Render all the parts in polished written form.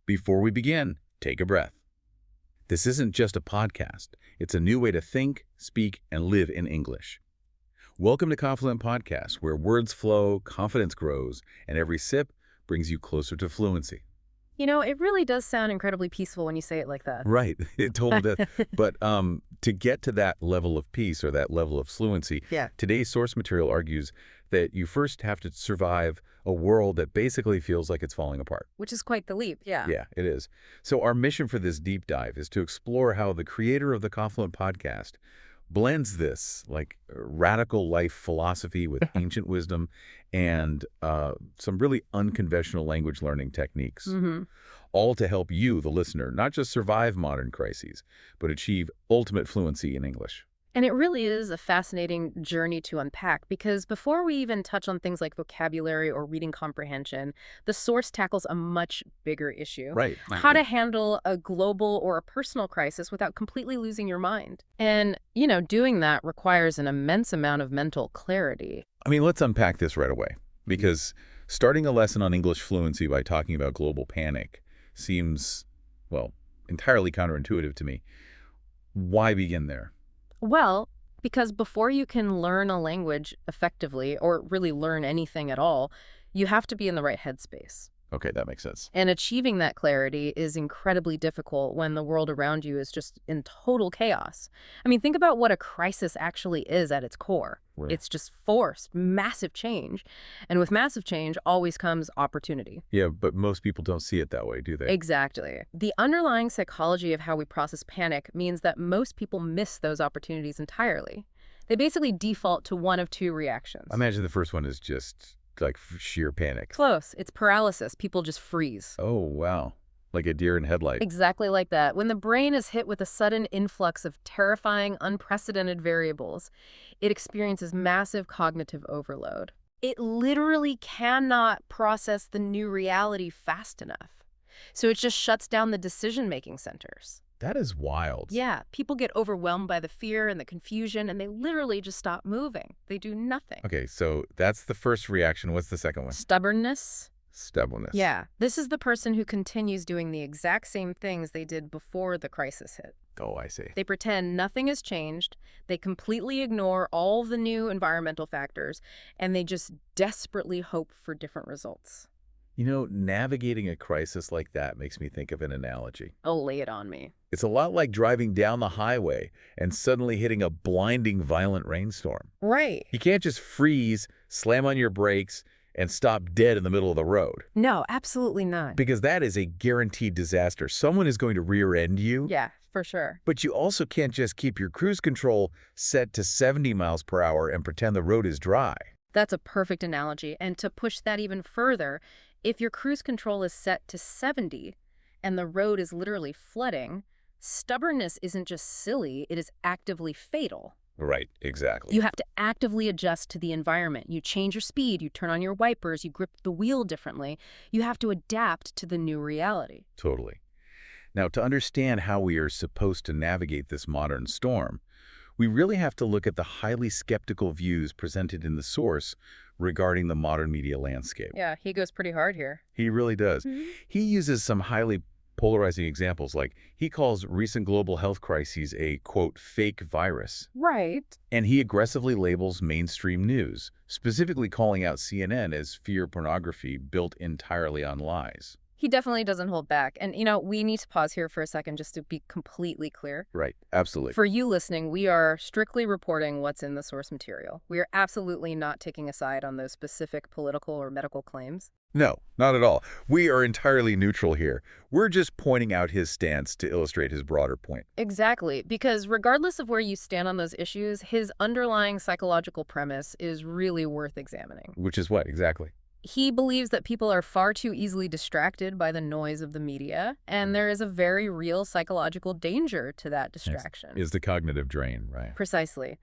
Before we begin, take a breath. This isn't just a podcast. It's a new way to think, speak, and live in English. Welcome to Confident Podcast, where words flow, confidence grows, and every sip brings you closer to fluency. You know, it really does sound incredibly peaceful when you say it like that. Right, it totally does. But to get to that level of peace or that level of fluency, today's source material argues that you first have to survive a world that basically feels like it's falling apart. Which is quite the leap, yeah. Yeah, it is. So our mission for this deep dive is to explore how the creator of the Confluent podcast blends this like radical life philosophy with ancient wisdom and some really unconventional language learning techniques, all to help you, the listener, not just survive modern crises, but achieve ultimate fluency in English. And it really is a fascinating journey to unpack because before we even touch on things like vocabulary or reading comprehension, the source tackles a much bigger issue. Right. How to handle a global or a personal crisis without completely losing your mind. And, you know, doing that requires an immense amount of mental clarity. I mean, let's unpack this right away, because starting a lesson on English fluency by talking about global panic seems, well, entirely counterintuitive to me. Why begin there? Well, because before you can learn a language effectively, or really learn anything at all, you have to be in the right headspace. Okay, that makes sense. And achieving that clarity is incredibly difficult when the world around you is just in total chaos. I mean, think about what a crisis actually is at its core. Right. It's just forced, massive change. And with massive change always comes opportunity. Yeah, but most people don't see it that way, do they? Exactly. The underlying psychology of how we process panic means that most people miss those opportunities entirely. They basically default to one of two reactions. I imagine the first one is just like sheer panic. Close. It's paralysis. People just freeze. Oh, wow. Like a deer in headlight. Exactly like that. When the brain is hit with a sudden influx of terrifying, unprecedented variables, it experiences massive cognitive overload. It literally cannot process the new reality fast enough. So it just shuts down the decision-making centers. That is wild. Yeah, people get overwhelmed by the fear and the confusion, and they literally just stop moving. They do nothing. Okay, so that's the first reaction. What's the second one? Stubbornness. Stubbornness. Yeah, this is the person who continues doing the exact same things they did before the crisis hit. Oh, I see. They pretend nothing has changed, they completely ignore all the new environmental factors, and they just desperately hope for different results. You know, navigating a crisis like that makes me think of an analogy. Oh, lay it on me. It's a lot like driving down the highway and suddenly hitting a blinding, violent rainstorm. Right. You can't just freeze, slam on your brakes, and stop dead in the middle of the road. No, absolutely not. Because that is a guaranteed disaster. Someone is going to rear-end you. Yeah, for sure. But you also can't just keep your cruise control set to 70 miles per hour and pretend the road is dry. That's a perfect analogy. And to push that even further, if your cruise control is set to 70 and the road is literally flooding, stubbornness isn't just silly, it is actively fatal. Right, exactly. You have to actively adjust to the environment. You change your speed, you turn on your wipers, you grip the wheel differently. You have to adapt to the new reality. Totally. Now, to understand how we are supposed to navigate this modern storm, we really have to look at the highly skeptical views presented in the source regarding the modern media landscape. Yeah, he goes pretty hard here. He really does. He uses some highly polarizing examples, like he calls recent global health crises a, quote, fake virus. Right. And he aggressively labels mainstream news, specifically calling out CNN as fear pornography built entirely on lies. He definitely doesn't hold back. And, you know, we need to pause here for a second just to be completely clear. Right, absolutely. For you listening, we are strictly reporting what's in the source material. We are absolutely not taking a side on those specific political or medical claims. No, not at all. We are entirely neutral here. We're just pointing out his stance to illustrate his broader point. Exactly, because regardless of where you stand on those issues, his underlying psychological premise is really worth examining. Which is what, exactly? He believes that people are far too easily distracted by the noise of the media, and there is a very real psychological danger to that distraction. Is the cognitive drain, right? Precisely.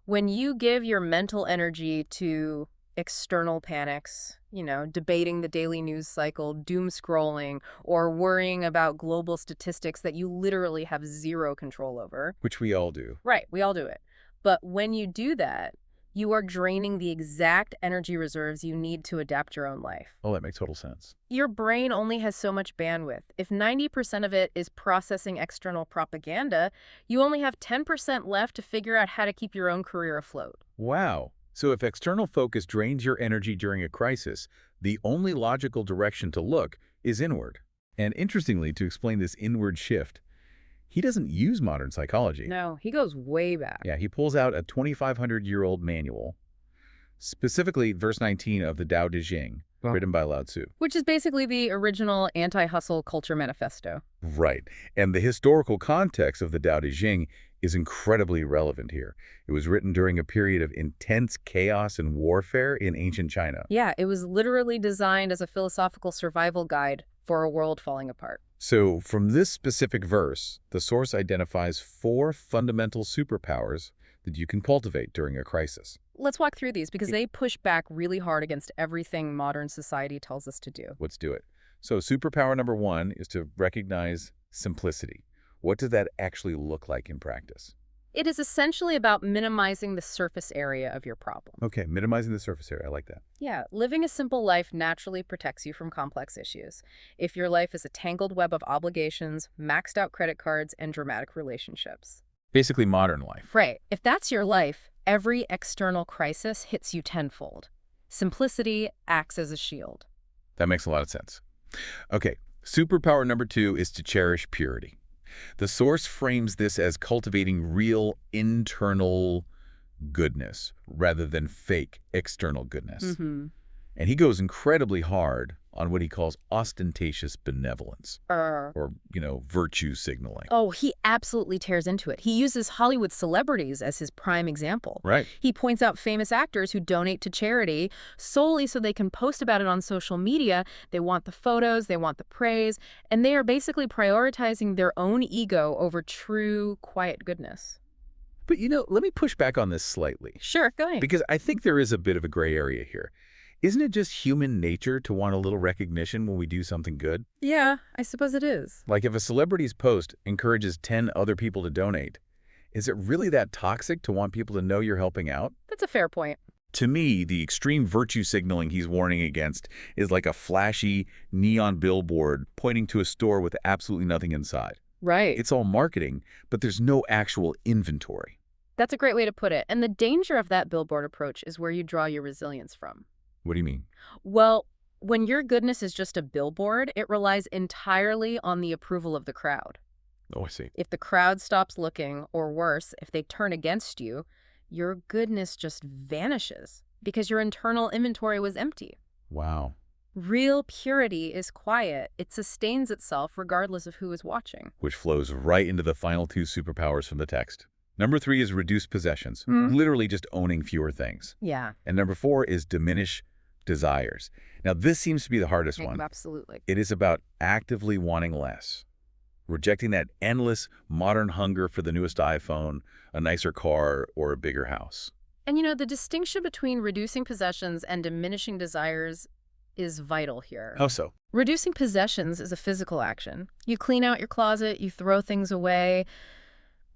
When you give your mental energy to external panics, you know, debating the daily news cycle, doom scrolling, or worrying about global statistics that you literally have zero control over. Which we all do. Right, we all do it. But when you do that, You are draining the exact energy reserves you need to adapt your own life. Oh, that makes total sense. Your brain only has so much bandwidth. If 90% of it is processing external propaganda, you only have 10% left to figure out how to keep your own career afloat. Wow. So if external focus drains your energy during a crisis, the only logical direction to look is inward. And interestingly, to explain this inward shift, he doesn't use modern psychology. No, he goes way back. Yeah, he pulls out a 2,500-year-old manual, specifically verse 19 of the Tao Te Ching, written by Lao Tzu. Which is basically the original anti-hustle culture manifesto. Right. And the historical context of the Tao Te Ching is incredibly relevant here. It was written during a period of intense chaos and warfare in ancient China. Yeah, it was literally designed as a philosophical survival guide for a world falling apart. So from this specific verse, the source identifies 4 fundamental superpowers that you can cultivate during a crisis. Let's walk through these because they push back really hard against everything modern society tells us to do. Let's do it. So superpower number 1 is to recognize simplicity. What does that actually look like in practice? It is essentially about minimizing the surface area of your problem. Okay, minimizing the surface area. I like that. Yeah, living a simple life naturally protects you from complex issues. If your life is a tangled web of obligations, maxed out credit cards, and dramatic relationships. Basically modern life. Right. If that's your life, every external crisis hits you tenfold. Simplicity acts as a shield. That makes a lot of sense. Okay, superpower number 2 is to cherish purity. The source frames this as cultivating real internal goodness rather than fake external goodness. And he goes incredibly hard on what he calls ostentatious benevolence, or, virtue signaling. Oh, he absolutely tears into it. He uses Hollywood celebrities as his prime example. Right. He points out famous actors who donate to charity solely so they can post about it on social media. They want the photos, they want the praise, and they are basically prioritizing their own ego over true, quiet goodness. But, let me push back on this slightly. Sure, go ahead. Because I think there is a bit of a gray area here. Isn't it just human nature to want a little recognition when we do something good? Yeah, I suppose it is. Like if a celebrity's post encourages 10 other people to donate, is it really that toxic to want people to know you're helping out? That's a fair point. To me, the extreme virtue signaling he's warning against is like a flashy neon billboard pointing to a store with absolutely nothing inside. Right. It's all marketing, but there's no actual inventory. That's a great way to put it. And the danger of that billboard approach is where you draw your resilience from. What do you mean? Well, when your goodness is just a billboard, it relies entirely on the approval of the crowd. Oh, I see. If the crowd stops looking, or worse, if they turn against you, your goodness just vanishes because your internal inventory was empty. Wow. Real purity is quiet. It sustains itself regardless of who is watching. Which flows right into the final 2 superpowers from the text. Number 3 is reduce possessions, literally just owning fewer things. Yeah. And number 4 is diminish desires. Now, this seems to be the hardest one. Absolutely. It is about actively wanting less, rejecting that endless modern hunger for the newest iPhone, a nicer car, or a bigger house. And the distinction between reducing possessions and diminishing desires is vital here. How so? Reducing possessions is a physical action. You clean out your closet, you throw things away.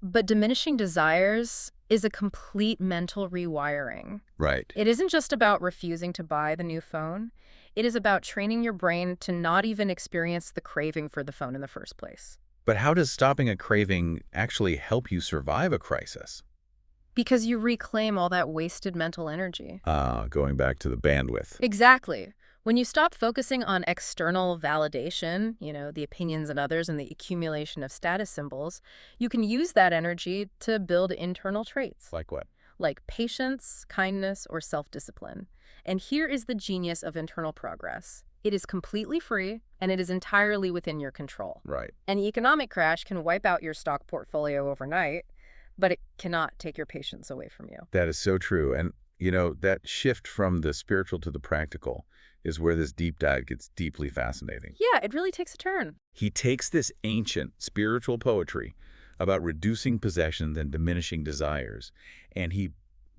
But diminishing desires is a complete mental rewiring. Right. It isn't just about refusing to buy the new phone. It is about training your brain to not even experience the craving for the phone in the first place. But how does stopping a craving actually help you survive a crisis? Because you reclaim all that wasted mental energy. Going back to the bandwidth. Exactly. When you stop focusing on external validation, the opinions of others and the accumulation of status symbols, you can use that energy to build internal traits. Like what? Like patience, kindness, or self-discipline. And here is the genius of internal progress. It is completely free, and it is entirely within your control. Right. An economic crash can wipe out your stock portfolio overnight, but it cannot take your patience away from you. That is so true. And, that shift from the spiritual to the practical is where this deep dive gets deeply fascinating. Yeah, it really takes a turn. He takes this ancient spiritual poetry about reducing possessions and diminishing desires, and he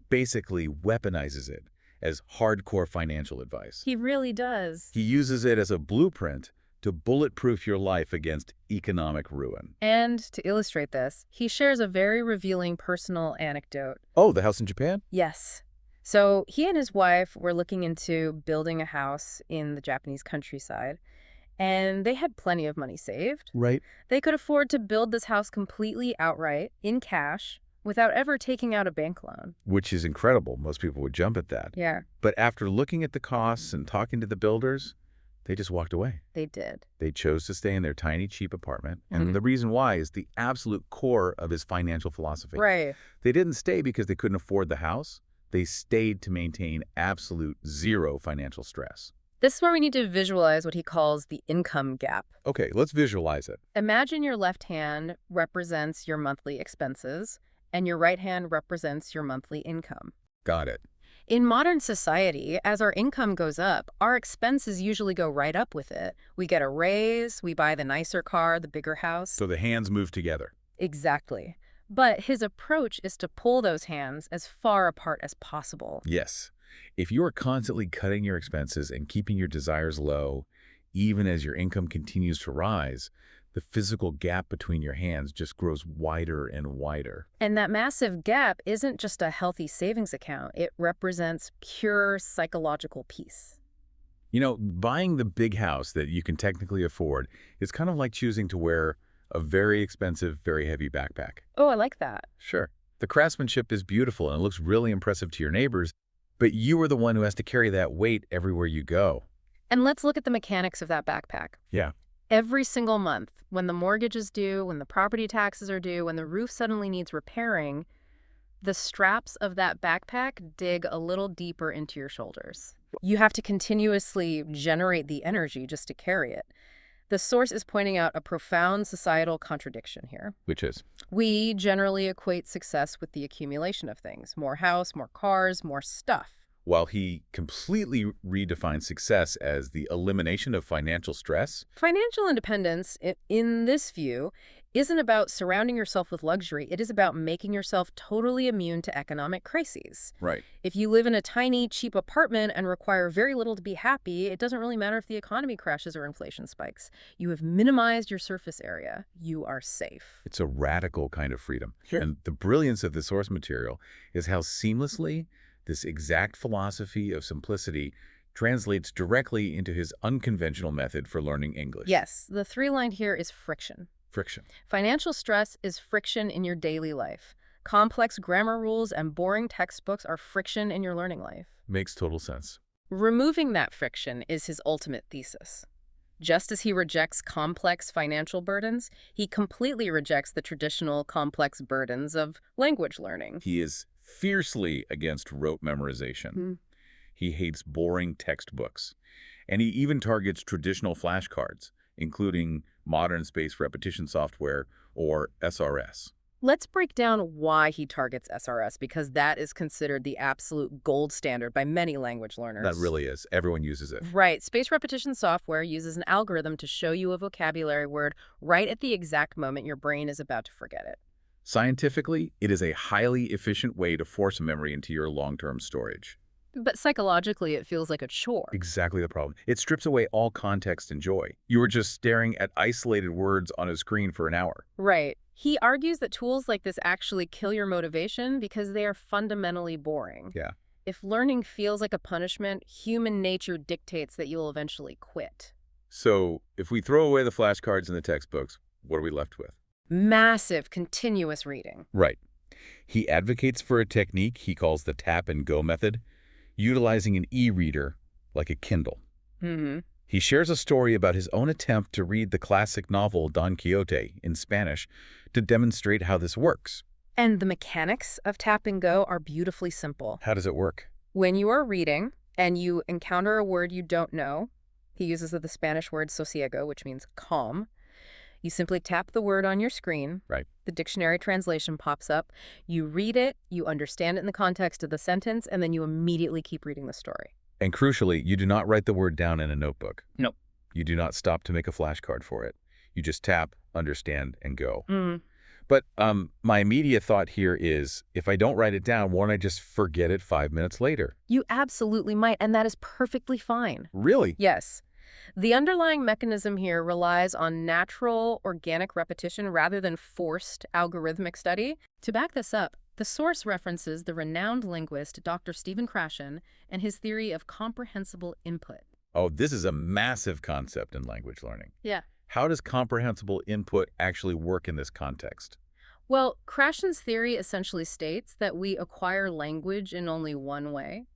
basically weaponizes it as hardcore financial advice. He really does. He uses it as a blueprint to bulletproof your life against economic ruin. And to illustrate this, he shares a very revealing personal anecdote. Oh, the house in Japan? Yes. So he and his wife were looking into building a house in the Japanese countryside, and they had plenty of money saved. Right. They could afford to build this house completely outright, in cash, without ever taking out a bank loan. Which is incredible. Most people would jump at that. Yeah, But after looking at the costs and talking to the builders, they just walked away. they did. They chose to stay in their tiny, cheap apartment. Mhm. And the reason why is the absolute core of his financial philosophy. Right. They didn't stay because they couldn't afford the house. They stayed to maintain absolute zero financial stress. This is where we need to visualize what he calls the income gap. Okay, let's visualize it. Imagine your left hand represents your monthly expenses, and your right hand represents your monthly income. Got it. In modern society, as our income goes up, our expenses usually go right up with it. We get a raise, we buy the nicer car, the bigger house. So the hands move together. Exactly. But his approach is to pull those hands as far apart as possible. Yes. If you are constantly cutting your expenses and keeping your desires low, even as your income continues to rise, the physical gap between your hands just grows wider and wider. And that massive gap isn't just a healthy savings account. It represents pure psychological peace. You know, buying the big house that you can technically afford is kind of like choosing to wear a very expensive, very heavy backpack. Oh, I like that. Sure, the craftsmanship is beautiful and it looks really impressive to your neighbors, but you are the one who has to carry that weight everywhere you go. And let's look at the mechanics of that backpack. Yeah. Every single month, when the mortgage is due, when the property taxes are due, when the roof suddenly needs repairing, the straps of that backpack dig a little deeper into your shoulders. You have to continuously generate the energy just to carry it. The source is pointing out a profound societal contradiction here. Which is? We generally equate success with the accumulation of things. More house, more cars, more stuff. While he completely redefines success as the elimination of financial stress. Financial independence, in this view, isn't about surrounding yourself with luxury. It is about making yourself totally immune to economic crises. Right. If you live in a tiny, cheap apartment and require very little to be happy, it doesn't really matter if the economy crashes or inflation spikes. You have minimized your surface area. You are safe. It's a radical kind of freedom. Sure. And the brilliance of the source material is how seamlessly this exact philosophy of simplicity translates directly into his unconventional method for learning English. Yes, the through line here is friction. Friction. Financial stress is friction in your daily life. Complex grammar rules and boring textbooks are friction in your learning life. Makes total sense. Removing that friction is his ultimate thesis. Just as he rejects complex financial burdens, he completely rejects the traditional complex burdens of language learning. He is fiercely against rote memorization. He hates boring textbooks. And he even targets traditional flashcards, including modern space repetition software, or SRS. Let's break down why he targets SRS, because that is considered the absolute gold standard by many language learners. That really is. Everyone uses it. Right. Space repetition software uses an algorithm to show you a vocabulary word right at the exact moment your brain is about to forget it. Scientifically, it is a highly efficient way to force a memory into your long-term storage. But psychologically, it feels like a chore. Exactly the problem. It strips away all context and joy. You are just staring at isolated words on a screen for an hour. Right. He argues that tools like this actually kill your motivation because they are fundamentally boring. Yeah. If learning feels like a punishment, human nature dictates that you'll eventually quit. So, if we throw away the flashcards and the textbooks, what are we left with? Massive, continuous reading. Right. He advocates for a technique he calls the tap and go method, utilizing an e-reader like a Kindle. He shares a story about his own attempt to read the classic novel Don Quixote in Spanish to demonstrate how this works. And the mechanics of tap and go are beautifully simple. How does it work? When you are reading and you encounter a word you don't know, he uses the Spanish word sosiego, which means calm. You simply tap the word on your screen. Right. The dictionary translation pops up. You read it, you understand it in the context of the sentence, and then you immediately keep reading the story. And crucially, you do not write the word down in a notebook. Nope. You do not stop to make a flashcard for it. You just tap, understand, and go. But my immediate thought here is, if I don't write it down, won't I just forget it 5 minutes later? You absolutely might, and that is perfectly fine. Really? Yes. The underlying mechanism here relies on natural, organic repetition rather than forced algorithmic study. To back this up, The source references the renowned linguist Dr. Stephen Krashen and his theory of comprehensible input. Oh, this is a massive concept in language learning. Yeah. How does comprehensible input actually work in this context? Well, Krashen's theory essentially states that we acquire language in only one way,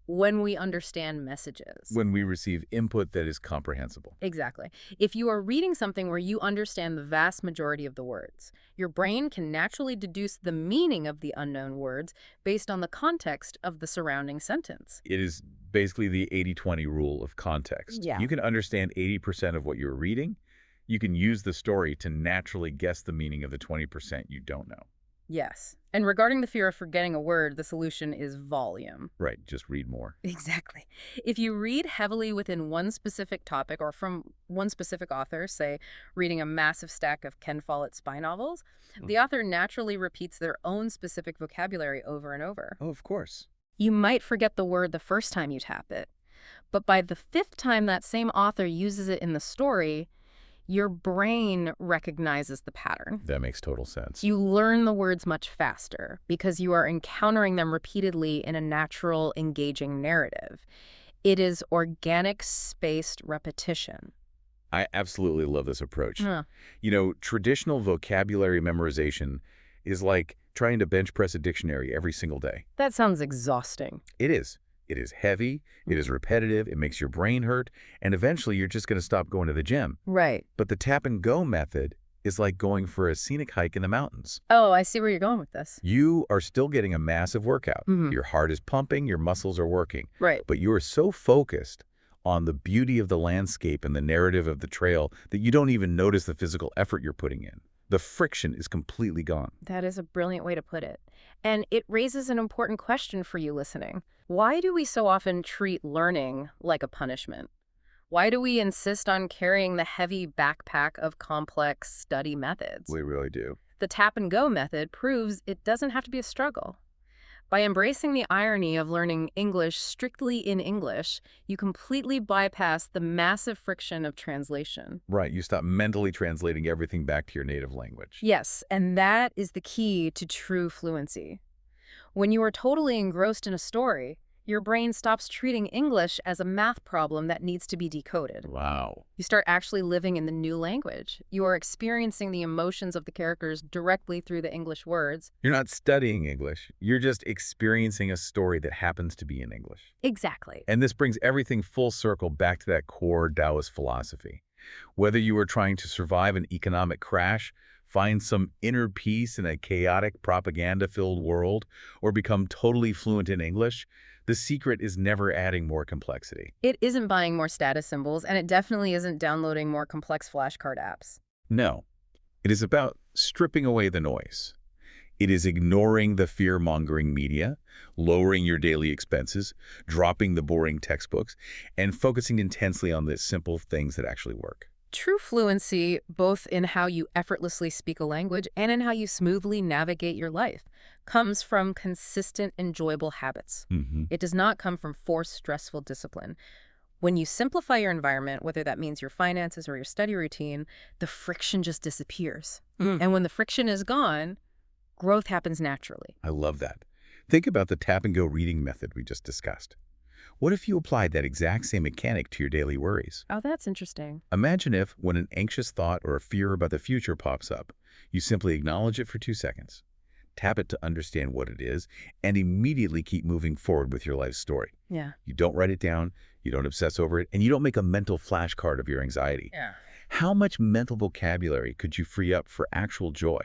when we understand messages. When we receive input that is comprehensible. Exactly. If you are reading something where you understand the vast majority of the words, your brain can naturally deduce the meaning of the unknown words based on the context of the surrounding sentence. It is basically the 80-20 rule of context. Yeah. You can understand 80% of what you're reading. You can use the story to naturally guess the meaning of the 20% you don't know. Yes. And regarding the fear of forgetting a word, the solution is volume. Right, just read more. Exactly. If you read heavily within one specific topic or from one specific author, say reading a massive stack of Ken Follett's spy novels, the author naturally repeats their own specific vocabulary over and over. Oh, of course. You might forget the word the first time you tap it, but by the fifth time that same author uses it in the story, your brain recognizes the pattern. That makes total sense. You learn the words much faster because you are encountering them repeatedly in a natural, engaging narrative. It is organic, spaced repetition. I absolutely love this approach. Huh. You know, traditional vocabulary memorization is like trying to bench press a dictionary every single day. That sounds exhausting. It is. It is heavy, it is repetitive, it makes your brain hurt, and eventually you're just going to stop going to the gym. Right. But the tap and go method is like going for a scenic hike in the mountains. Oh, I see where you're going with this. You are still getting a massive workout. Your heart is pumping, your muscles are working. Right. But you are so focused on the beauty of the landscape and the narrative of the trail that you don't even notice the physical effort you're putting in. The friction is completely gone. That is a brilliant way to put it. And it raises an important question for you listening. Why do we so often treat learning like a punishment? Why do we insist on carrying the heavy backpack of complex study methods? We really do. The tap and go method proves it doesn't have to be a struggle. By embracing the irony of learning English strictly in English, you completely bypass the massive friction of translation. Right, you stop mentally translating everything back to your native language. Yes, and that is the key to true fluency. When you are totally engrossed in a story, your brain stops treating English as a math problem that needs to be decoded. Wow. You start actually living in the new language. You are experiencing the emotions of the characters directly through the English words. You're not studying English. You're just experiencing a story that happens to be in English. Exactly. And this brings everything full circle back to that core Taoist philosophy. Whether you are trying to survive an economic crash, find some inner peace in a chaotic, propaganda-filled world, or become totally fluent in English, the secret is never adding more complexity. It isn't buying more status symbols, and it definitely isn't downloading more complex flashcard apps. No, it is about stripping away the noise. It is ignoring the fear-mongering media, lowering your daily expenses, dropping the boring textbooks, and focusing intensely on the simple things that actually work. True fluency, both in how you effortlessly speak a language and in how you smoothly navigate your life, comes from consistent, enjoyable habits. It does not come from forced, stressful discipline. When you simplify your environment, whether that means your finances or your study routine, the friction just disappears. And when the friction is gone, growth happens naturally. I love that. Think about the tap-and-go reading method we just discussed. What if you applied that exact same mechanic to your daily worries? Oh, that's interesting. Imagine if, when an anxious thought or a fear about the future pops up, you simply acknowledge it for 2 seconds, tap it to understand what it is, and immediately keep moving forward with your life story. Yeah. You don't write it down, you don't obsess over it, and you don't make a mental flashcard of your anxiety. Yeah. How much mental vocabulary could you free up for actual joy?